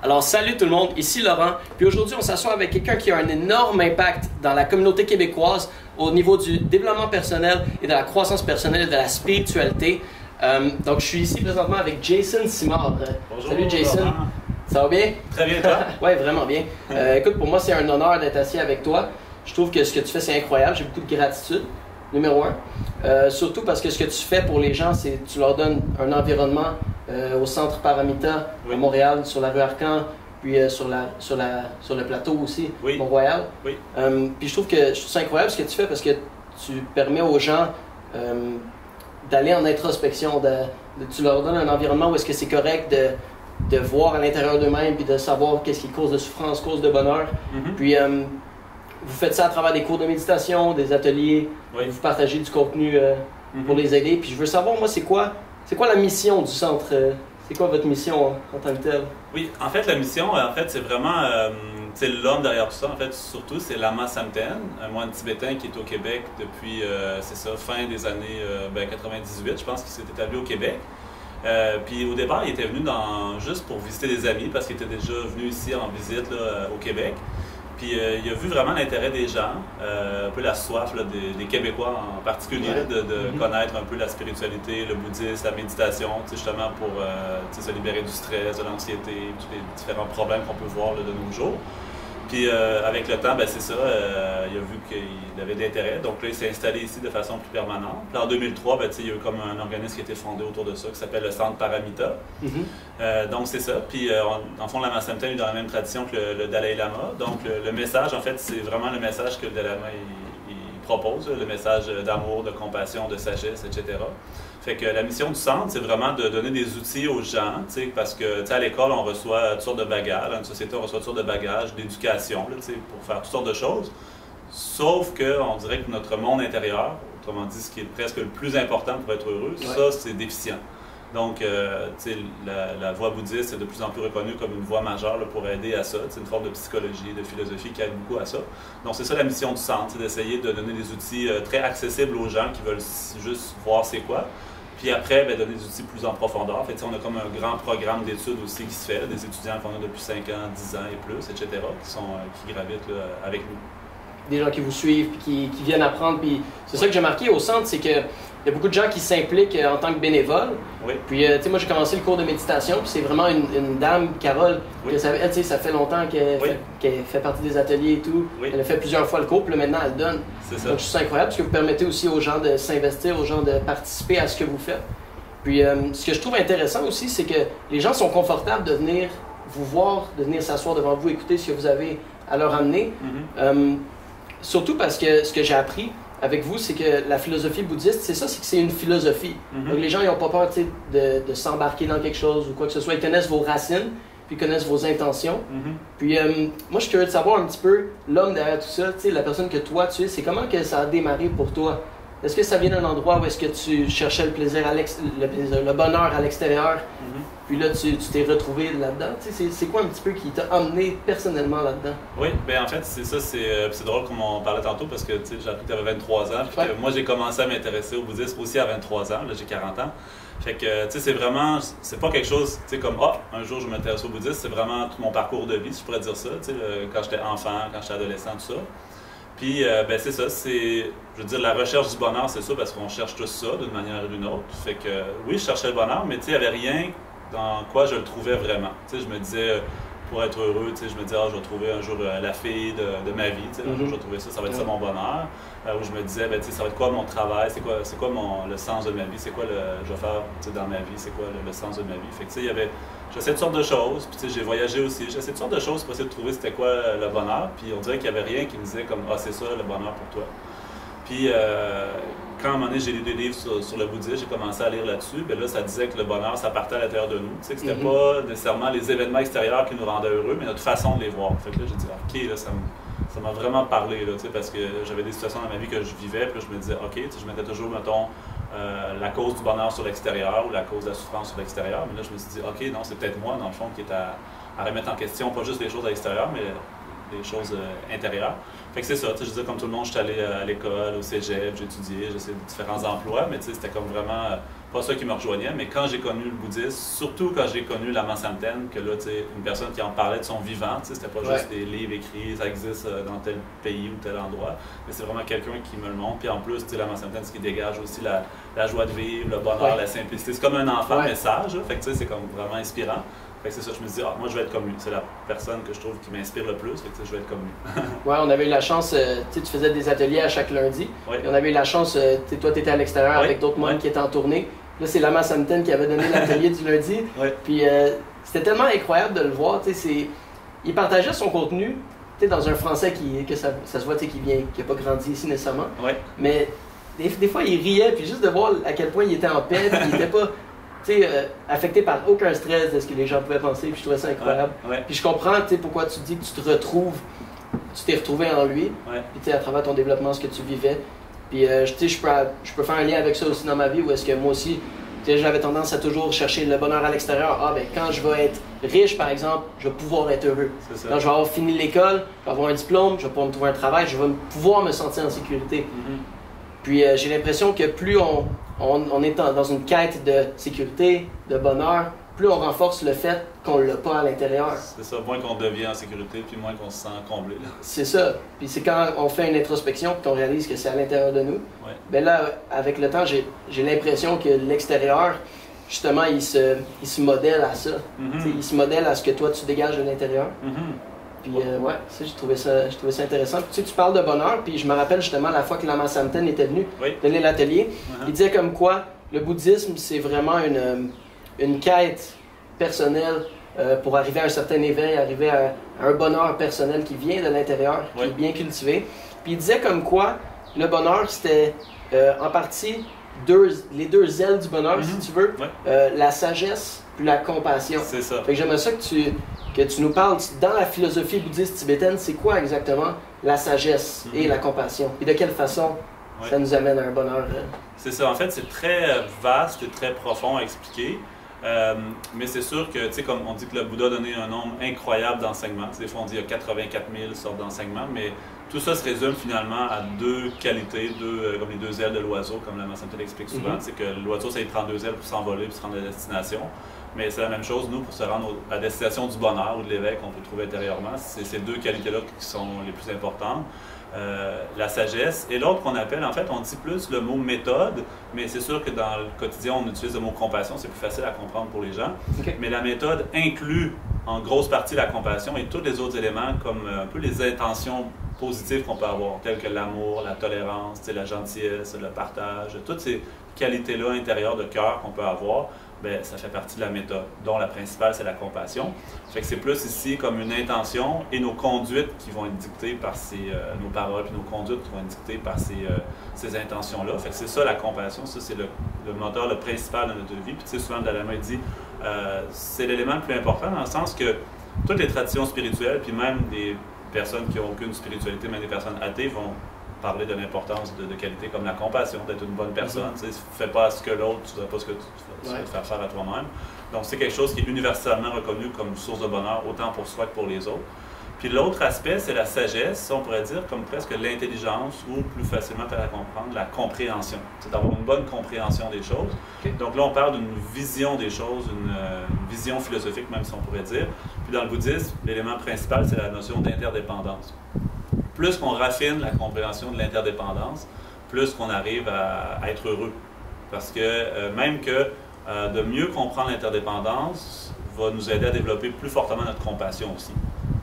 Alors salut tout le monde, ici Laurent, puis aujourd'hui on s'assoit avec quelqu'un qui a un énorme impact dans la communauté québécoise au niveau du développement personnel et de la croissance personnelle et de la spiritualité. Donc je suis ici présentement avec Jason Simard. Bonjour. Salut Jason, Laurent. ça va bien? Très bien toi? Oui, vraiment bien. Écoute, pour moi c'est un honneur d'être assis avec toi. Je trouve que ce que tu fais c'est incroyable, j'ai beaucoup de gratitude, numéro un. Surtout parce que ce que tu fais pour les gens, c'est tu leur donnes un environnement au centre Paramita à Montréal, sur la rue Arcan, puis sur le plateau aussi, Mont-Royal. Oui. Puis je trouve ça incroyable ce que tu fais parce que tu permets aux gens d'aller en introspection, tu leur donnes un environnement où est-ce que c'est correct de voir à l'intérieur d'eux-mêmes puis de savoir qu'est-ce qui cause de souffrance, cause de bonheur. Puis vous faites ça à travers des cours de méditation, des ateliers, vous partagez du contenu pour les aider. Puis je veux savoir, moi, c'est quoi la mission du centre? C'est quoi votre mission en tant que telle? Oui, en fait, la mission, c'est vraiment l'homme derrière tout ça. En fait, surtout, c'est Lama Samten, un moine tibétain qui est au Québec depuis, fin des années 98, je pense qu'il s'est établi au Québec. Puis au départ, il était venu juste pour visiter des amis parce qu'il était déjà venu ici en visite là, au Québec. Puis il a vu vraiment l'intérêt des gens, un peu la soif là, des Québécois en particulier, de connaître un peu la spiritualité, le bouddhisme, la méditation, justement pour se libérer du stress, de l'anxiété, tous les différents problèmes qu'on peut voir là, de nos jours. Puis avec le temps, c'est ça, il a vu qu'il avait de l'intérêt, donc là il s'est installé ici de façon plus permanente. Puis en 2003, il y a eu comme un organisme qui a été fondé autour de ça, qui s'appelle le Centre Paramita. Donc c'est ça, puis en fond, Lama Samten est dans la même tradition que le Dalai Lama. Donc le message, en fait, c'est vraiment le message que le Dalai Lama il propose, le message d'amour, de compassion, de sagesse, etc. Fait que la mission du centre, c'est vraiment de donner des outils aux gens, parce que à l'école, on reçoit toutes sortes de bagages, dans une société, on reçoit toutes sortes de bagages, d'éducation, pour faire toutes sortes de choses. Sauf qu'on dirait que notre monde intérieur, autrement dit, ce qui est presque le plus important pour être heureux, ça, c'est déficient. Donc, la voie bouddhiste est de plus en plus reconnue comme une voie majeure là, pour aider à ça. C'est une forme de psychologie, de philosophie qui aide beaucoup à ça. Donc, c'est ça la mission du centre, c'est d'essayer de donner des outils très accessibles aux gens qui veulent juste voir c'est quoi. Puis après, donner des outils plus en profondeur. En fait, on a comme un grand programme d'études aussi qui se fait, des étudiants qu'on a depuis 5 ans, 10 ans et plus, etc., qui gravitent là, avec nous. Des gens qui vous suivent, puis qui viennent apprendre. Puis c'est ça que j'ai marqué au centre, c'est qu'il y a beaucoup de gens qui s'impliquent en tant que bénévoles. Puis, moi, j'ai commencé le cours de méditation, puis c'est vraiment une dame, Carole, que ça fait longtemps qu'elle fait partie des ateliers et tout. Elle a fait plusieurs fois le cours, puis là, maintenant, elle donne. C'est ça. Donc, je trouve ça incroyable, parce que vous permettez aussi aux gens de s'investir, aux gens de participer à ce que vous faites. Puis, ce que je trouve intéressant aussi, c'est que les gens sont confortables de venir vous voir, de venir s'asseoir devant vous, écouter ce que vous avez à leur amener. Surtout parce que ce que j'ai appris avec vous, c'est que la philosophie bouddhiste, c'est que c'est une philosophie. Donc les gens, ils n'ont pas peur de s'embarquer dans quelque chose ou quoi que ce soit. Ils connaissent vos racines, puis ils connaissent vos intentions. Puis moi, je suis curieux de savoir un petit peu l'homme derrière tout ça, la personne que toi tu es, c'est comment que ça a démarré pour toi? Est-ce que ça vient d'un endroit où est-ce que tu cherchais le plaisir, le bonheur à l'extérieur, puis là tu t'es retrouvé là-dedans? C'est quoi un petit peu qui t'a emmené personnellement là-dedans? Oui, en fait c'est ça, c'est drôle comme on parlait tantôt parce que j'ai appris que tu avais 23 ans, puis que moi j'ai commencé à m'intéresser au bouddhisme aussi à 23 ans, là j'ai 40 ans. Fait que c'est vraiment, c'est pas quelque chose comme un jour je m'intéresse au bouddhisme, c'est vraiment tout mon parcours de vie, si je pourrais dire ça, quand j'étais enfant, quand j'étais adolescent, tout ça. Puis, c'est ça, je veux dire, la recherche du bonheur, c'est ça, parce qu'on cherche tous ça d'une manière ou d'une autre. Fait que, oui, je cherchais le bonheur, mais il n'y avait rien dans quoi je le trouvais vraiment. Je me disais, pour être heureux, je me disais, je vais trouver un jour la fille de ma vie, un jour je vais trouver ça, ça va être ça mon bonheur. Où je me disais, ça va être quoi mon travail, c'est quoi le sens de ma vie, c'est quoi je vais faire dans ma vie, c'est quoi le sens de ma vie. Fait que, il y avait, j'essaie toutes sortes de choses, puis j'ai voyagé aussi, j'essaie toutes sortes de choses pour essayer de trouver c'était quoi le bonheur, puis on dirait qu'il n'y avait rien qui me disait comme, c'est ça le bonheur pour toi. Puis quand à un moment donné j'ai lu des livres sur le bouddhisme, j'ai commencé à lire là-dessus, là ça disait que le bonheur ça partait à l'intérieur de nous, que c'était pas nécessairement les événements extérieurs qui nous rendaient heureux, mais notre façon de les voir. Fait que là j'ai dit, ok, là, ça m'a vraiment parlé, là, parce que j'avais des situations dans ma vie que je vivais, puis là, je me disais, ok, je mettais toujours, mettons, la cause du bonheur sur l'extérieur ou la cause de la souffrance sur l'extérieur, mais là je me suis dit, ok, non, c'est peut-être moi, dans le fond, qui est à remettre en question, pas juste les choses à l'extérieur, mais les choses intérieures. Fait que c'est ça, je disais, comme tout le monde, je suis allé à l'école, au cégep, j'ai étudié, j'ai essayé différents emplois, mais c'était comme vraiment pas ça qui me rejoignait, mais quand j'ai connu le bouddhisme, surtout quand j'ai connu Lama Samten, que là, tu sais, une personne qui en parlait de son vivant, tu sais, c'était pas juste des livres écrits, ça existe dans tel pays ou tel endroit, mais c'est vraiment quelqu'un qui me le montre. Puis en plus, tu sais, Lama Samten, ce qui dégage aussi la joie de vivre, le bonheur, la simplicité. C'est comme un enfant message, là, fait que tu sais, c'est comme vraiment inspirant. Fait que c'est ça, je me dis, moi je vais être comme lui. C'est la personne que je trouve qui m'inspire le plus, fait que je vais être comme lui. Ouais, on avait eu la chance, tu faisais des ateliers à chaque lundi. Et on avait eu la chance, toi tu étais à l'extérieur avec d'autres membres qui étaient en tournée. Là, c'est Lama Samten qui avait donné l'atelier du lundi. Puis c'était tellement incroyable de le voir. Il partageait son contenu dans un français que ça se voit qui n'a pas grandi ici nécessairement. Mais des fois, il riait, puis juste de voir à quel point il était en paix, puis il n'était pas affecté par aucun stress de ce que les gens pouvaient penser. Puis je trouvais ça incroyable. Puis je comprends pourquoi tu dis que tu t'es retrouvé en lui, puis à travers ton développement, ce que tu vivais. Puis, je peux faire un lien avec ça aussi dans ma vie, où est-ce que moi aussi, j'avais tendance à toujours chercher le bonheur à l'extérieur. Quand je vais être riche, par exemple, je vais pouvoir être heureux. Quand je vais avoir fini l'école, je vais avoir un diplôme, je vais pouvoir me trouver un travail, je vais pouvoir me sentir en sécurité. Puis, j'ai l'impression que plus on est dans une quête de sécurité, de bonheur, plus on renforce le fait qu'on ne l'a pas à l'intérieur. C'est ça, moins qu'on devient en sécurité, puis moins qu'on se sent comblé. C'est ça. Puis c'est quand on fait une introspection et qu'on réalise que c'est à l'intérieur de nous. Ben là, avec le temps, j'ai l'impression que l'extérieur, justement, il se modèle à ça. Il se modèle à ce que toi, tu dégages de l'intérieur. Puis ça, j'ai trouvé ça intéressant. Puis, tu parles de bonheur, puis je me rappelle justement la fois que Lama Samten était venu donner l'atelier. Il disait comme quoi le bouddhisme, c'est vraiment une quête personnelle pour arriver à un certain éveil, arriver à un bonheur personnel qui vient de l'intérieur, qui est bien cultivé. Puis il disait comme quoi le bonheur, c'était en partie les deux ailes du bonheur, si tu veux, la sagesse puis la compassion. C'est ça. Fait que j'aimerais ça que tu nous parles, dans la philosophie bouddhiste tibétaine, c'est quoi exactement la sagesse et la compassion? Et de quelle façon ça nous amène à un bonheur? C'est ça, en fait, c'est très vaste et très profond à expliquer. Mais c'est sûr que, tu sais, comme on dit que le Bouddha a donné un nombre incroyable d'enseignements, des fois on dit qu'il y a 84 000 sortes d'enseignements, mais tout ça se résume finalement à deux qualités, comme les deux ailes de l'oiseau, comme Lama Samten l'explique souvent. C'est que l'oiseau, ça il prend deux ailes pour s'envoler, pour se rendre à la destination. Mais c'est la même chose, nous, pour se rendre à la destination du bonheur ou de l'éveil qu'on peut trouver intérieurement. C'est ces deux qualités-là qui sont les plus importantes. La sagesse. Et l'autre qu'on appelle, en fait, on dit plus le mot méthode, mais c'est sûr que dans le quotidien, on utilise le mot compassion, c'est plus facile à comprendre pour les gens. Mais la méthode inclut en grosse partie la compassion et tous les autres éléments comme un peu les intentions positives qu'on peut avoir, telles que l'amour, la tolérance, la gentillesse, le partage, toutes ces qualités-là intérieures de cœur qu'on peut avoir. Bien, ça fait partie de la méthode, dont la principale, c'est la compassion. Fait que c'est plus ici comme une intention et nos conduites qui vont être dictées par nos paroles, puis nos conduites qui vont être dictées par ces intentions-là. Fait que c'est ça la compassion, ça c'est le moteur, le principal de notre vie. Puis tu sais, souvent, Dalai Lama dit, c'est l'élément le plus important dans le sens que toutes les traditions spirituelles, puis même des personnes qui n'ont aucune spiritualité, même des personnes athées, vont parler de l'importance de qualités comme la compassion, d'être une bonne personne. Tu sais, fais pas ce que l'autre, tu ne feras pas ce que tu vas te faire faire à toi-même. Donc, c'est quelque chose qui est universellement reconnu comme source de bonheur, autant pour soi que pour les autres. Puis l'autre aspect, c'est la sagesse, on pourrait dire comme presque l'intelligence ou plus facilement à comprendre, la compréhension. C'est d'avoir une bonne compréhension des choses. Donc là, on parle d'une vision des choses, une vision philosophique même si on pourrait dire. Puis dans le bouddhisme, l'élément principal, c'est la notion d'interdépendance. Plus qu'on raffine la compréhension de l'interdépendance, plus qu'on arrive à être heureux. Parce que même que de mieux comprendre l'interdépendance va nous aider à développer plus fortement notre compassion aussi.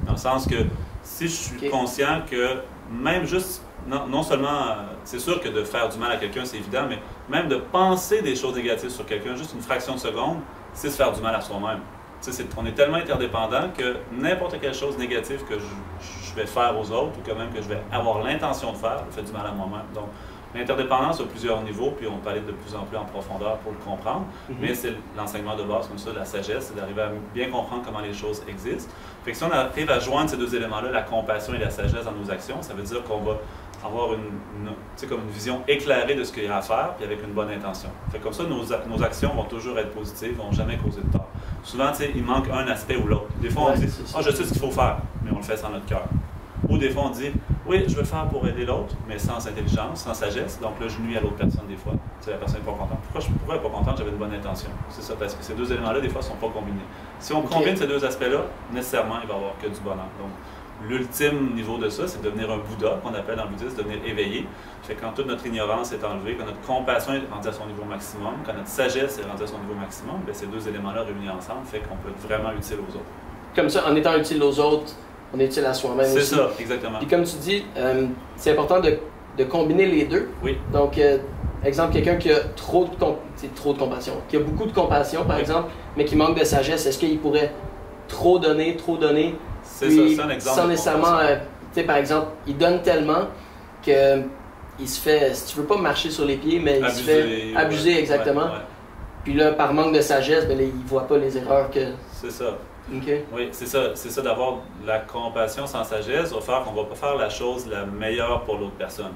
Dans le sens que si je suis conscient que même juste, non seulement, c'est sûr que de faire du mal à quelqu'un, c'est évident, mais même de penser des choses négatives sur quelqu'un, juste une fraction de seconde, c'est se faire du mal à soi-même. On est tellement interdépendant que n'importe quelle chose négative que je vais faire aux autres ou que même que je vais avoir l'intention de faire, je fais du mal à moi-même. Donc, l'interdépendance a plusieurs niveaux, puis on peut aller de plus en plus en profondeur pour le comprendre, mais c'est l'enseignement de base comme ça, la sagesse, c'est d'arriver à bien comprendre comment les choses existent. Fait que si on arrive à joindre ces deux éléments-là, la compassion et la sagesse dans nos actions, ça veut dire qu'on va avoir comme une vision éclairée de ce qu'il y a à faire, puis avec une bonne intention. Fait que comme ça, nos actions vont toujours être positives, vont jamais causer de tort. Souvent, il manque un aspect ou l'autre. Des fois, on dit « Ah, je sais ce qu'il faut faire », mais on le fait sans notre cœur. Ou des fois, on dit « Oui, je veux le faire pour aider l'autre, mais sans intelligence, sans sagesse. Donc là, je nuis à l'autre personne des fois. La personne n'est pas contente. Pourquoi elle n'est pas contente? J'avais une bonne intention. C'est ça, parce que ces deux éléments-là, des fois, ne sont pas combinés. Si on combine ces deux aspects-là, nécessairement, il va y avoir que du bonheur. Donc, l'ultime niveau de ça, c'est devenir un Bouddha, qu'on appelle dans le bouddhisme, devenir éveillé. Fait que quand toute notre ignorance est enlevée, quand notre compassion est rendue à son niveau maximum, quand notre sagesse est rendue à son niveau maximum, bien, ces deux éléments-là réunis ensemble fait qu'on peut être vraiment utile aux autres. Comme ça, en étant utile aux autres, on est utile à soi-même aussi. C'est ça, exactement. Puis comme tu dis, c'est important de combiner les deux. Oui. Donc, exemple, quelqu'un qui a trop de compassion, qui a beaucoup de compassion, par exemple, mais qui manque de sagesse, est-ce qu'il pourrait trop donner, c'est ça, c'est un exemple. Sans nécessairement, tu sais, par exemple, il donne tellement que il se fait, si tu veux pas marcher sur les pieds, mais il se fait abuser, exactement. Ouais. Puis là, par manque de sagesse, ben, là, il voit pas les erreurs que... C'est ça. Okay. Oui, c'est ça d'avoir la compassion sans sagesse va faire qu'on va pas faire la chose la meilleure pour l'autre personne.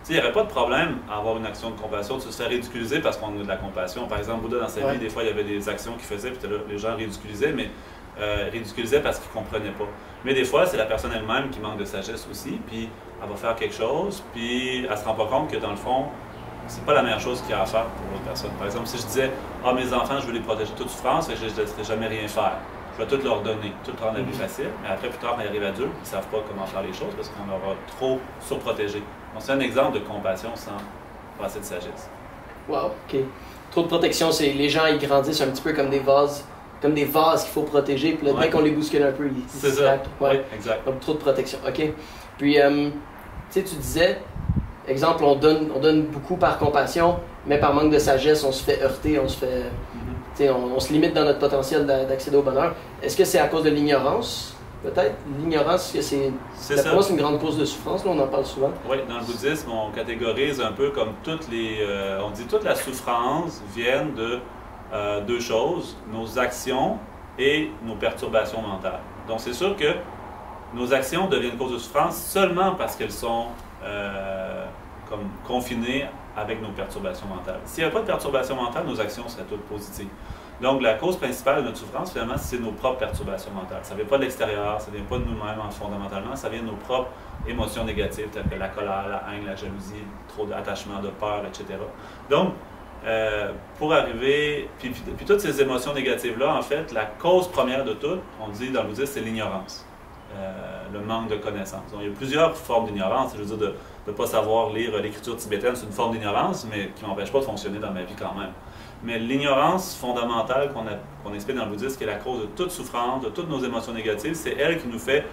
Tu sais, il n'y aurait pas de problème à avoir une action de compassion, tu te fais ridiculiser parce qu'on a de la compassion. Par exemple, Bouddha, dans sa vie, des fois, il y avait des actions qu'il faisait, puis là, les gens ridiculisaient, mais ridiculisaient parce qu'ils ne comprenaient pas. Mais des fois, c'est la personne elle-même qui manque de sagesse aussi, puis elle va faire quelque chose, puis elle ne se rend pas compte que dans le fond, c'est pas la meilleure chose qu'il y a à faire pour l'autre personne. Par exemple, si je disais « Ah, mes enfants, je veux les protéger de toute souffrance, je ne laisserai jamais rien faire. » Je vais tout leur donner, tout rendre la vie facile, mais après, plus tard, quand ils arrivent adultes, ils ne savent pas comment faire les choses parce qu'on aura trop surprotégé. Donc, c'est un exemple de compassion sans pas assez de sagesse. Wow, OK. Trop de protection, c'est les gens, ils grandissent un petit peu comme des vases qu'il faut protéger, puis là, dès qu'on les bouscule un peu, ils se craquent. Ouais. Oui, exact. Donc, trop de protection. OK. Puis, tu sais, tu disais, exemple, on donne beaucoup par compassion, mais par manque de sagesse, on se fait heurter, on se fait... On se limite dans notre potentiel d'accéder au bonheur. Est-ce que c'est à cause de l'ignorance, peut-être? L'ignorance, c'est une grande cause de souffrance, là, on en parle souvent. Oui, dans le bouddhisme, on catégorise un peu comme on dit toute la souffrance vient de deux choses, nos actions et nos perturbations mentales. Donc c'est sûr que nos actions deviennent cause de souffrance seulement parce qu'elles sont comme confinées avec nos perturbations mentales. S'il n'y avait pas de perturbations mentales, nos actions seraient toutes positives. Donc, la cause principale de notre souffrance, finalement, c'est nos propres perturbations mentales. Ça ne vient pas de l'extérieur, ça ne vient pas de nous-mêmes fondamentalement, ça vient de nos propres émotions négatives, telles que la colère, la haine, la jalousie, trop d'attachement, de peur, etc. Donc, pour arriver... Puis toutes ces émotions négatives-là, en fait, la cause première de tout, on dit dans le bouddhisme, c'est l'ignorance. Le manque de connaissances. Donc, il y a plusieurs formes d'ignorance. Je veux dire, de ne pas savoir lire l'écriture tibétaine, c'est une forme d'ignorance, mais qui ne m'empêche pas de fonctionner dans ma vie quand même. Mais l'ignorance fondamentale qu'on explique dans le bouddhisme, qui est la cause de toute souffrance, de toutes nos émotions négatives, c'est elle qui nous fait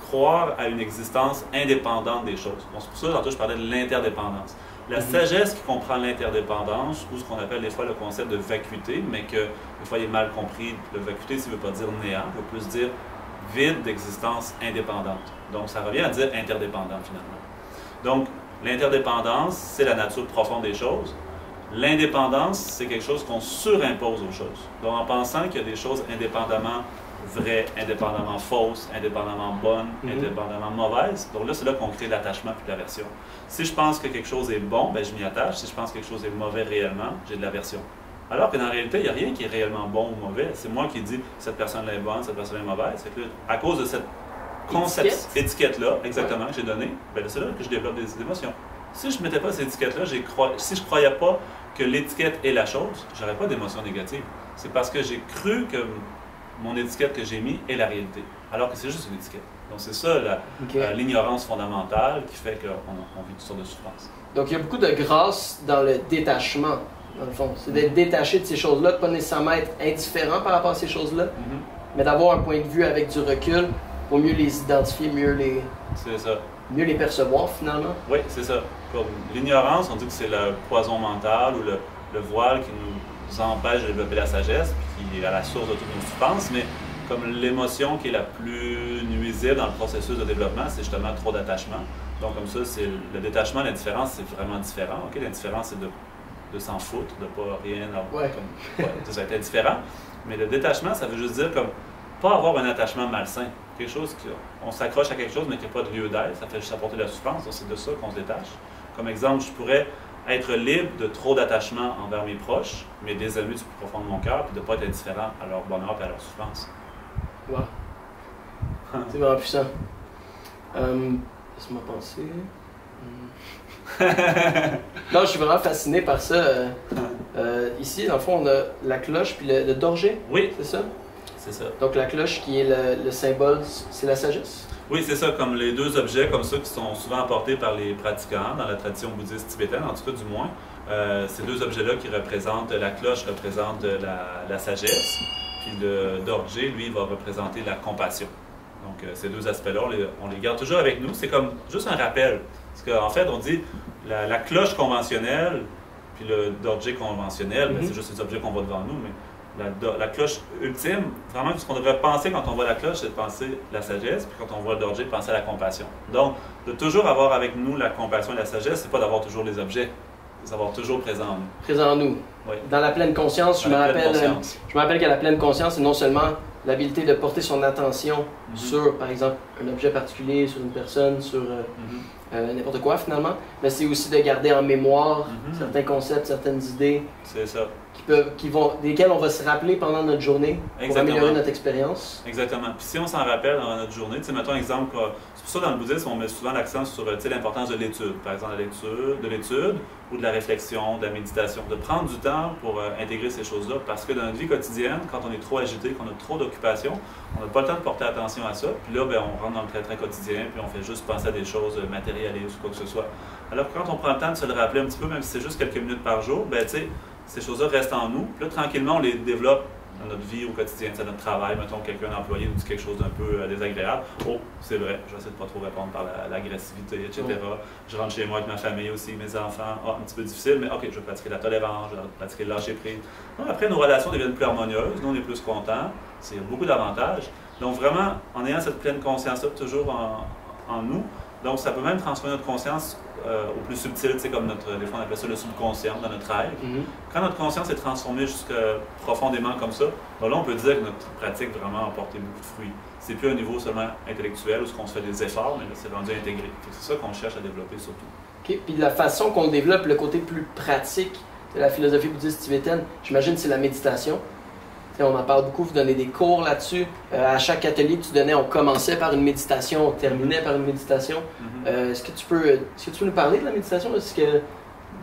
croire à une existence indépendante des choses. Bon, c'est pour ça que tantôt je parlais de l'interdépendance. La sagesse qui comprend l'interdépendance, ou ce qu'on appelle des fois le concept de vacuité, mais que des fois il est mal compris. Le vacuité, ça ne veut pas dire néant, ça veut plus dire vide d'existence indépendante. Donc, ça revient à dire interdépendant, finalement. Donc, l'interdépendance, c'est la nature profonde des choses. L'indépendance, c'est quelque chose qu'on surimpose aux choses. Donc, en pensant qu'il y a des choses indépendamment vraies, indépendamment fausses, indépendamment bonnes, indépendamment mauvaises, donc là, c'est là qu'on crée l'attachement puis l'aversion. Si je pense que quelque chose est bon, bien, je m'y attache. Si je pense que quelque chose est mauvais réellement, j'ai de l'aversion. Alors que dans la réalité, il n'y a rien qui est réellement bon ou mauvais. C'est moi qui dis cette personne-là est bonne, cette personne-là est mauvaise. C'est que là, à cause de cette étiquette-là, exactement, que j'ai donnée, ben c'est là que je développe des émotions. Si je ne mettais pas cette étiquette-là, si je ne croyais pas que l'étiquette est la chose, je n'aurais pas d'émotions négatives. C'est parce que j'ai cru que mon étiquette que j'ai mise est la réalité, alors que c'est juste une étiquette. Donc c'est ça l'ignorance fondamentale qui fait qu'on vit toutes sortes de souffrances. Donc il y a beaucoup de grâce dans le détachement. Dans le fond, c'est d'être détaché de ces choses-là, de pas nécessairement être indifférent par rapport à ces choses-là, mais d'avoir un point de vue avec du recul pour mieux les identifier, mieux les percevoir finalement. Oui, c'est ça. Comme l'ignorance, on dit que c'est le poison mental ou le voile qui nous empêche de développer la sagesse, puis qui est à la source de toutes nos souffrances, mais comme l'émotion qui est la plus nuisible dans le processus de développement, c'est justement trop d'attachement. Donc comme ça, c'est le détachement, l'indifférence, c'est vraiment différent. Okay? L'indifférence, c'est de s'en foutre, de pas rien avoir, ça va être indifférent. Mais le détachement, ça veut juste dire comme pas avoir un attachement malsain. Quelque chose on s'accroche à quelque chose, mais qui n'a pas de lieu d'être, ça fait juste apporter de la souffrance, donc c'est de ça qu'on se détache. Comme exemple, je pourrais être libre de trop d'attachement envers mes proches, mais des amis du plus profond de mon cœur, puis de ne pas être indifférent à leur bonheur et à leur souffrance. Wow. C'est vraiment puissant. Laisse-moi penser. Non, je suis vraiment fasciné par ça. Ici, dans le fond, on a la cloche puis le dorget. Oui. C'est ça? C'est ça. Donc la cloche qui est le symbole, c'est la sagesse? Oui, c'est ça, comme les deux objets comme ça qui sont souvent apportés par les pratiquants dans la tradition bouddhiste tibétaine, en tout cas du moins. Ces deux objets-là qui représentent, la cloche représente la sagesse, puis le dorjet, lui, va représenter la compassion. Donc ces deux aspects-là, on les garde toujours avec nous. C'est comme juste un rappel. Parce qu'en fait, on dit la cloche conventionnelle, puis le dorjet conventionnel, c'est juste des objets qu'on voit devant nous, mais la cloche ultime, vraiment, ce qu'on devrait penser quand on voit la cloche, c'est de penser la sagesse, puis quand on voit le dorjet, de penser à la compassion. Donc, de toujours avoir avec nous la compassion et la sagesse, c'est pas d'avoir toujours les objets, c'est d'avoir toujours présent en nous. Présent en nous. Oui. Dans la pleine conscience, je me rappelle qu'à la pleine conscience, c'est non seulement l'habilité de porter son attention sur, par exemple, un objet particulier, sur une personne, sur n'importe quoi finalement, mais c'est aussi de garder en mémoire certains concepts, certaines idées. C'est ça. Desquelles on va se rappeler pendant notre journée pour améliorer notre expérience. Exactement. Puis si on s'en rappelle dans notre journée, mettons un exemple, c'est pour ça dans le bouddhisme, on met souvent l'accent sur l'importance de l'étude. Par exemple, de l'étude ou de la réflexion, de la méditation. De prendre du temps pour intégrer ces choses-là. Parce que dans notre vie quotidienne, quand on est trop agité, qu'on a trop d'occupations, on n'a pas le temps de porter attention à ça. Puis là, on rentre dans le très quotidien, puis on fait juste penser à des choses matérialistes ou quoi que ce soit. Alors que quand on prend le temps de se le rappeler un petit peu, même si c'est juste quelques minutes par jour, ces choses-là restent en nous. Puis là, tranquillement, on les développe dans notre vie au quotidien, dans notre travail. Mettons, quelqu'un d'employé nous dit quelque chose d'un peu désagréable. Oh, c'est vrai, j'essaie de pas trop répondre par l'agressivité, etc. Je rentre chez moi avec ma famille aussi, mes enfants. Un petit peu difficile, mais OK, je vais pratiquer la tolérance, je vais pratiquer le lâcher-prise. Après, nos relations deviennent plus harmonieuses, nous, on est plus contents. C'est beaucoup d'avantages. Donc, vraiment, en ayant cette pleine conscience-là toujours en nous, donc ça peut même transformer notre conscience au plus subtil, comme des fois on appelle ça le subconscient dans notre rêve. Quand notre conscience est transformée profondément comme ça, là on peut dire que notre pratique vraiment a porté beaucoup de fruits. C'est plus un niveau seulement intellectuel où on se fait des efforts, mais là c'est rendu intégré. C'est ça qu'on cherche à développer surtout. OK. Puis la façon qu'on développe le côté plus pratique de la philosophie bouddhiste tibétaine, j'imagine c'est la méditation. On en parle beaucoup, vous donnez des cours là-dessus. À chaque atelier que tu donnais, on commençait par une méditation, on terminait par une méditation. Est-ce que tu peux nous parler de la méditation?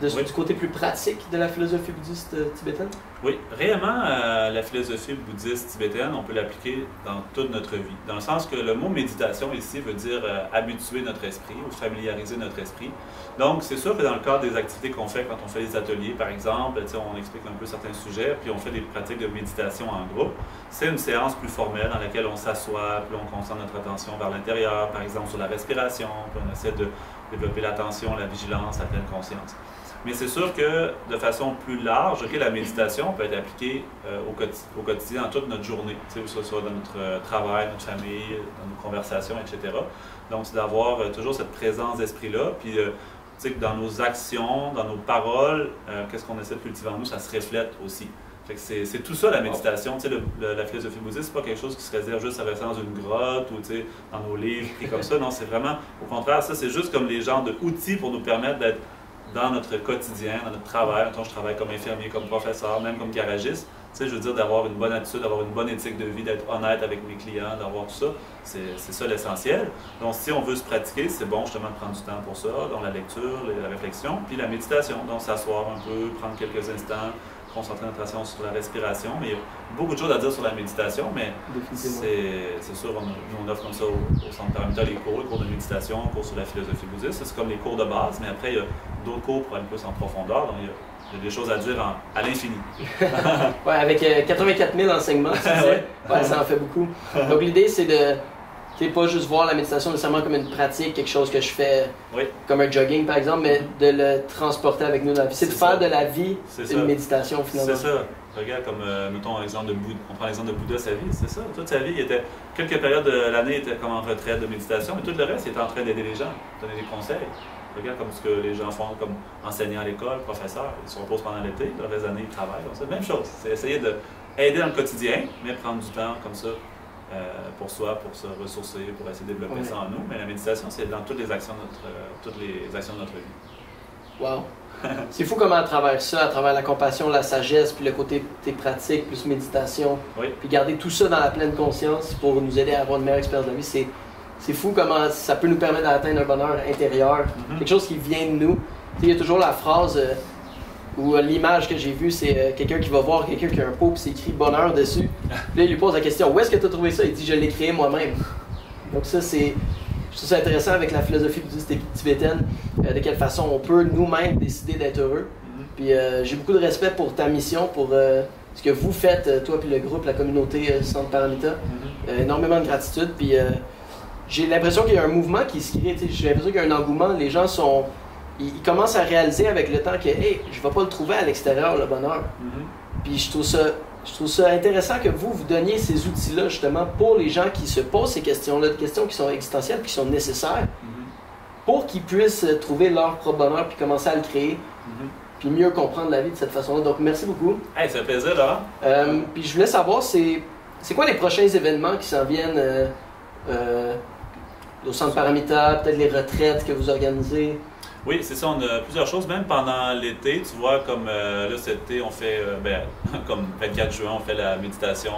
Du côté plus pratique de la philosophie bouddhiste tibétaine? Oui, réellement, la philosophie bouddhiste tibétaine, on peut l'appliquer dans toute notre vie. Dans le sens que le mot méditation ici veut dire habituer notre esprit ou familiariser notre esprit. Donc, c'est sûr que dans le cadre des activités qu'on fait quand on fait des ateliers, par exemple, on explique un peu certains sujets, puis on fait des pratiques de méditation en groupe. C'est une séance plus formelle dans laquelle on s'assoit, puis on concentre notre attention vers l'intérieur, par exemple sur la respiration, puis on essaie de développer l'attention, la vigilance, la pleine conscience. Mais c'est sûr que de façon plus large, la méditation peut être appliquée au quotidien, dans toute notre journée, que ce soit dans notre travail, notre famille, dans nos conversations, etc. Donc, c'est d'avoir toujours cette présence d'esprit-là, puis que dans nos actions, dans nos paroles, qu'est-ce qu'on essaie de cultiver en nous, ça se reflète aussi. Fait que c'est tout ça la méditation. La philosophie bouddhiste, c'est pas quelque chose qui se réserve juste à rester dans une grotte ou dans nos livres, et comme ça. Non, c'est vraiment, au contraire, ça c'est juste comme les genres d'outils pour nous permettre d'être dans notre quotidien, dans notre travail. Mettons, je travaille comme infirmier, comme professeur, même comme garagiste. Je veux dire, d'avoir une bonne attitude, d'avoir une bonne éthique de vie, d'être honnête avec mes clients, d'avoir tout ça, c'est ça l'essentiel. Donc, si on veut se pratiquer, c'est bon justement de prendre du temps pour ça, dans la lecture, la réflexion, puis la méditation. Donc, s'asseoir un peu, prendre quelques instants, concentrer notre attention sur la respiration. Mais il y a beaucoup de choses à dire sur la méditation, mais c'est sûr, on offre comme ça au Centre Paramita les cours de méditation, cours sur la philosophie bouddhiste. C'est comme les cours de base, mais après, il y a d'autres cours pour aller plus en profondeur. Donc, il y a des choses à dire à l'infini. Oui, avec 84 000 enseignements, tu disais. Ouais, ça en fait beaucoup. Donc, l'idée, c'est de pas juste voir la méditation nécessairement comme une pratique, quelque chose que je fais comme un jogging, par exemple, mais de le transporter avec nous dans la vie. C'est de faire de la vie une méditation, finalement. C'est ça. Regarde, comme, mettons, l'exemple de Bouddha. On prend l'exemple de Bouddha, sa vie, c'est ça. Toute sa vie, quelques périodes de l'année, il était comme en retraite de méditation, mais tout le reste, il était en train d'aider les gens, donner des conseils. Regarde comme ce que les gens font comme enseignants à l'école, professeurs, ils se reposent pendant l'été, le reste de l'année, ils travaillent. Donc, c'est la même chose. C'est essayer d'aider dans le quotidien, mais prendre du temps comme ça pour soi, pour se ressourcer, pour essayer de développer ça en nous. Mais la méditation, c'est dans toutes les actions de notre vie. Wow! C'est fou comment à travers ça, à travers la compassion, la sagesse, puis le côté tes pratiques, plus méditation, puis garder tout ça dans la pleine conscience pour nous aider à avoir une meilleure expérience de la vie, c'est fou comment ça peut nous permettre d'atteindre un bonheur intérieur, quelque chose qui vient de nous. Il y a toujours la phrase ou l'image que j'ai vue, c'est quelqu'un qui va voir quelqu'un qui a un pot et c'est écrit bonheur dessus. Puis là, il lui pose la question, où est-ce que tu as trouvé ça? Il dit, je l'ai créé moi-même. Donc ça, je trouve ça intéressant avec la philosophie bouddhiste tibétaine, de quelle façon on peut nous-mêmes décider d'être heureux. Puis j'ai beaucoup de respect pour ta mission, pour ce que vous faites, toi puis le groupe, la communauté Centre Paramita. Énormément de gratitude. Puis j'ai l'impression qu'il y a un mouvement qui se crée. J'ai l'impression qu'il y a un engouement. Les gens ils commencent à réaliser avec le temps que hey, je ne vais pas le trouver à l'extérieur, le bonheur. Puis je trouve ça intéressant que vous donniez ces outils-là justement pour les gens qui se posent ces questions-là, des questions qui sont existentielles puis qui sont nécessaires pour qu'ils puissent trouver leur propre bonheur puis commencer à le créer. Puis mieux comprendre la vie de cette façon-là. Donc, merci beaucoup. Hey, ça fait plaisir, Laurent. Puis je voulais savoir, c'est quoi les prochains événements qui s'en viennent au Centre Paramita, peut-être les retraites que vous organisez? Oui, c'est ça, on a plusieurs choses, même pendant l'été, tu vois, comme là cet été, on fait, comme 24 juin, on fait la méditation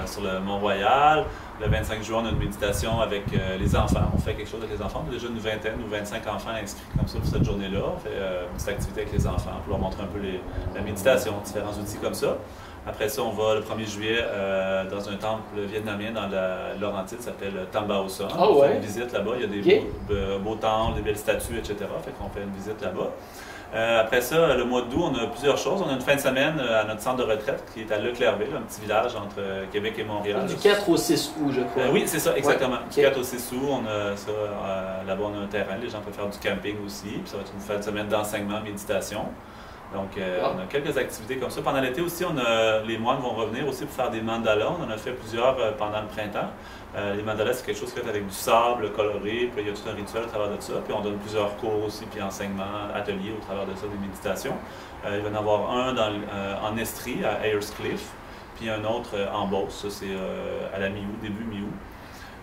sur le Mont-Royal. Le 25 juin, on a une méditation avec les enfants. On fait quelque chose avec les enfants. On a déjà une vingtaine ou 25 enfants inscrits comme ça pour cette journée-là. On fait une petite activité avec les enfants pour leur montrer un peu la méditation, différents outils comme ça. Après ça, on va le 1er juillet dans un temple vietnamien dans la Laurentide, ça s'appelle Tam Bao Son. On fait une visite là-bas. Il y a des beaux temples, des belles statues, etc. Fait qu'on fait une visite là-bas. Après ça, le mois d'août, on a plusieurs choses. On a une fin de semaine à notre centre de retraite qui est à Leclerville, un petit village entre Québec et Montréal. Du 4 au 6 août, je crois. Oui, c'est ça, exactement. Du 4 au 6 août, on a ça. Là-bas, on a un terrain. Les gens peuvent faire du camping aussi. Puis ça va être une fin de semaine d'enseignement, méditation. Donc, on a quelques activités comme ça. Pendant l'été aussi, les moines vont revenir aussi pour faire des mandalas. On en a fait plusieurs pendant le printemps. Les mandalas, c'est quelque chose fait avec du sable coloré, puis il y a tout un rituel au travers de ça. Puis on donne plusieurs cours aussi, puis enseignements, ateliers au travers de ça, des méditations. Il va y en avoir un en Estrie, à Ayers puis un autre en Beauce, ça c'est à la mi-août, début mi-août.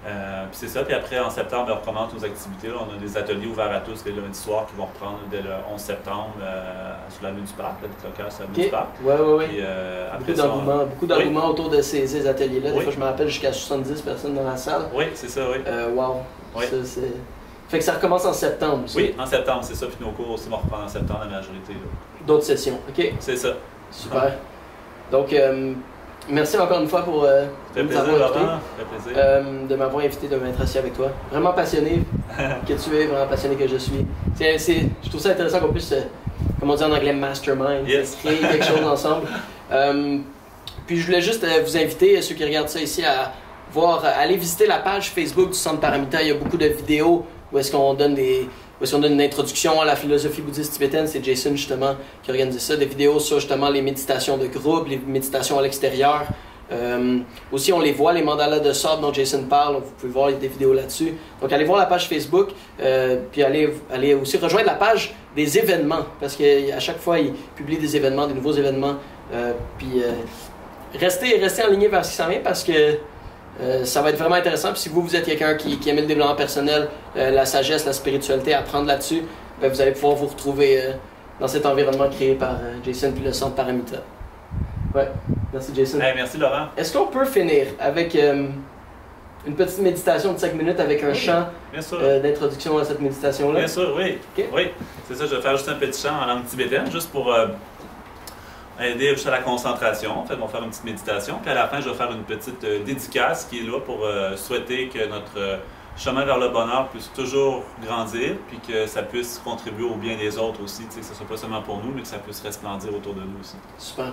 Puis c'est ça, puis après en septembre, on recommence nos activités. Là, on a des ateliers ouverts à tous les lundis soirs qui vont reprendre dès le 11 septembre sur la rue du Parc, la locale sur la rue du Parc. Oui. Puis, beaucoup d'engouement autour de ces ateliers-là. Des fois, je me rappelle jusqu'à 70 personnes dans la salle. Oui, c'est ça, oui. Wow. Oui. Fait que ça recommence en septembre aussi. Oui, en septembre, c'est ça. Puis nos cours aussi vont reprendre en septembre, la majorité. D'autres sessions, OK. C'est ça. Super. Donc, merci encore une fois pour nous avoir invité, de m'avoir invité, de m'être assis avec toi. Vraiment passionné que tu es, vraiment passionné que je suis. Je trouve ça intéressant qu'on puisse, comme on dit en anglais, mastermind, créer quelque chose ensemble. Puis je voulais juste vous inviter, ceux qui regardent ça ici, à aller visiter la page Facebook du Centre Paramita. Il y a beaucoup de vidéos où est-ce qu'on donne une introduction à la philosophie bouddhiste tibétaine. C'est Jason justement qui organise ça, des vidéos sur justement les méditations de groupe, les méditations à l'extérieur. Aussi on les voit, les mandalas de sable dont Jason parle, vous pouvez voir des vidéos là-dessus. Donc allez voir la page Facebook, puis allez aussi rejoindre la page des événements, parce qu'à chaque fois ils publient des événements, des nouveaux événements. Puis restez en ligne vers ce qui s'en vient, parce que ça va être vraiment intéressant. Puis si vous êtes quelqu'un qui aime le développement personnel, la sagesse, la spiritualité, apprendre là-dessus, vous allez pouvoir vous retrouver dans cet environnement créé par Jason puis le Centre Paramita. Ouais, merci Jason. Hey, merci Laurent. Est-ce qu'on peut finir avec une petite méditation de 5 minutes avec un chant d'introduction à cette méditation-là? Bien sûr, oui. Okay. Oui, c'est ça, je vais faire juste un petit chant en langue tibétaine, juste pour aider juste à la concentration. En fait, on va faire une petite méditation. Puis à la fin, je vais faire une petite dédicace qui est là pour souhaiter que notre chemin vers le bonheur puisse toujours grandir, puis que ça puisse contribuer au bien des autres aussi, que ce ne soit pas seulement pour nous, mais que ça puisse resplendir autour de nous aussi. Super.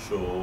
Show.